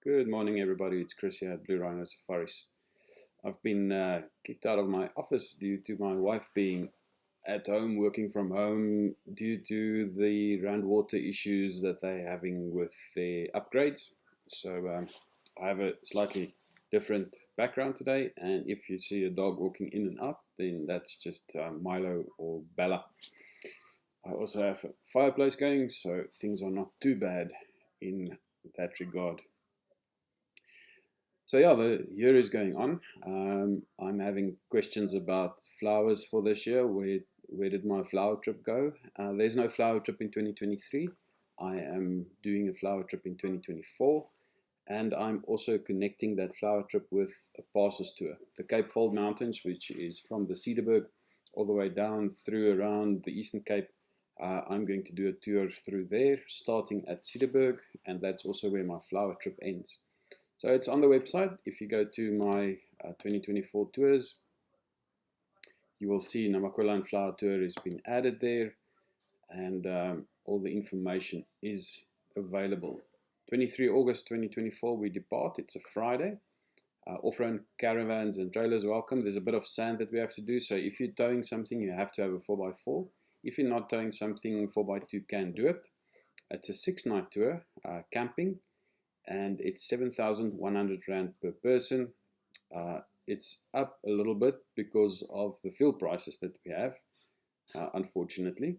Good morning, everybody. It's Chris here at Bluerhino Safaris. I've been kicked out of my office due to my wife being at home, working from home, due to the Rand water issues that they're having with their upgrades. So I have a slightly different background today, and if you see a dog walking in and out, then that's just Milo or Bella. I also have a fireplace going, so things are not too bad in that regard. So yeah, the year is going on. I'm having questions about flowers for this year. Where did my flower trip go? There's no flower trip in 2023. I am doing a flower trip in 2024, and I'm also connecting that flower trip with a passes tour, the Cape Fold Mountains, which is from the Cederberg all the way down through around the Eastern Cape. I'm going to do a tour through there, starting at Cederberg, and that's also where my flower trip ends. So it's on the website. If you go to my 2024 tours, you will see Namaqualand Flower Tour has been added there, and all the information is available. 23 August 2024, we depart. It's a Friday. Off-road caravans and trailers welcome. There's a bit of sand that we have to do, so if you're towing something, you have to have a 4x4. If you're not towing something, 4x2 can do it. It's a 6-night tour, camping, and it's 7,100 Rand per person. It's up a little bit because of the fuel prices that we have, unfortunately.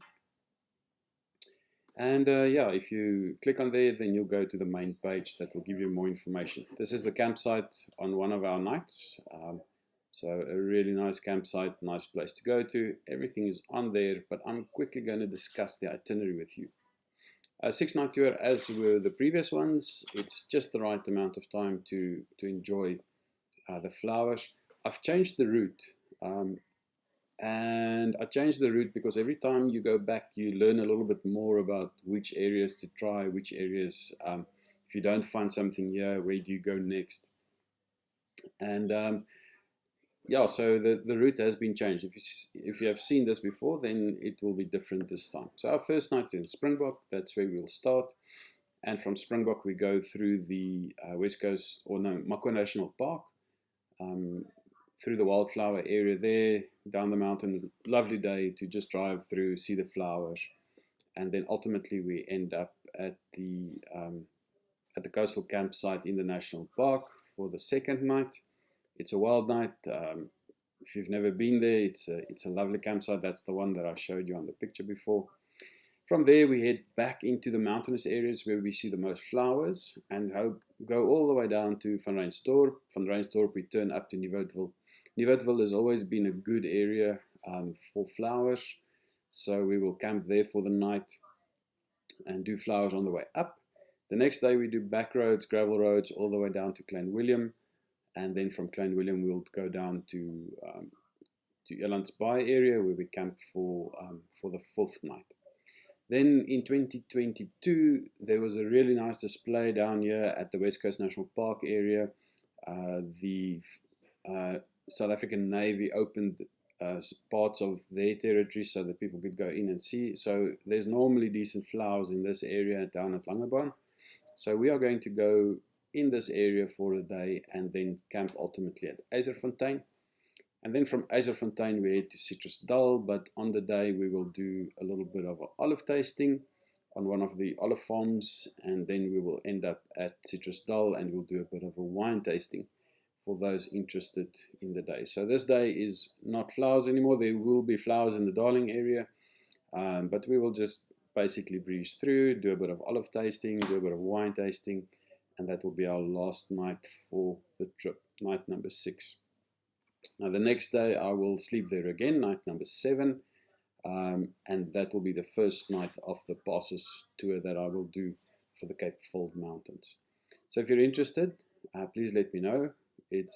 And yeah, if you click on there, then you'll go to the main page that will give you more information. This is the campsite on one of our nights. So a really nice campsite, nice place to go to. Everything is on there, but I'm quickly going to discuss the itinerary with you. A 6-night tour, as were the previous ones. It's just the right amount of time to enjoy the flowers. I've changed the route, and I changed the route because every time you go back, you learn a little bit more about which areas to try, which areas, if you don't find something here, where do you go next? And yeah, so the route has been changed. If you have seen this before, then it will be different this time. So our first night's in Springbok. That's where we'll start. And from Springbok, we go through the West Coast, or no, Makwa National Park, through the wildflower area there, down the mountain. Lovely day to just drive through, see the flowers. And then ultimately we end up at the coastal campsite in the national park for the second night. It's a wild night. If you've never been there, it's a lovely campsite. That's the one that I showed you on the picture before. From there, we head back into the mountainous areas where we see the most flowers, and go all the way down to Van Reinsdorp. Van Reinsdorp, we turn up to Nieuwoudtville. Nieuwoudtville has always been a good area for flowers, so we will camp there for the night and do flowers on the way up. The next day, we do back roads, gravel roads, all the way down to Klein Willem, and then from Klein Willem, we'll go down to Elands Bay area where we camp for the fourth night. Then in 2022, there was a really nice display down here at the West Coast National Park area. The South African Navy opened parts of their territory so that people could go in and see. So there's normally decent flowers in this area down at Langebaan. So we are going to go in this area for a day and then camp ultimately at IJzerfontein. And then from IJzerfontein we head to Citrusdal, but on the day we will do a little bit of an olive tasting on one of the olive farms, and then we will end up at Citrusdal and we'll do a bit of a wine tasting for those interested in the day. So this day is not flowers anymore. There will be flowers in the Darling area, but we will just basically breeze through, do a bit of olive tasting, do a bit of wine tasting, and that will be our last night for the trip, night number 6. Now the next day I will sleep there again, night number 7, and that will be the first night of the passes tour that I will do for the Cape Fold Mountains. So if you're interested, please let me know. It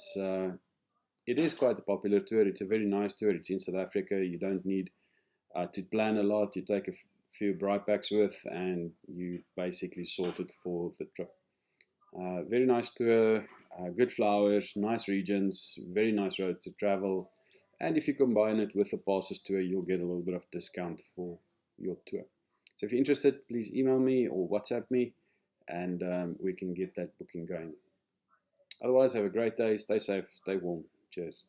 is quite a popular tour. It's a very nice tour. It's in South Africa. You don't need to plan a lot. You take a few bright packs with, and you basically sorted for the trip. Very nice tour, good flowers, nice regions, very nice roads to travel. And if you combine it with the passes tour, you'll get a little bit of discount for your tour. So if you're interested, please email me or WhatsApp me, and we can get that booking going. Otherwise, have a great day. Stay safe. Stay warm. Cheers.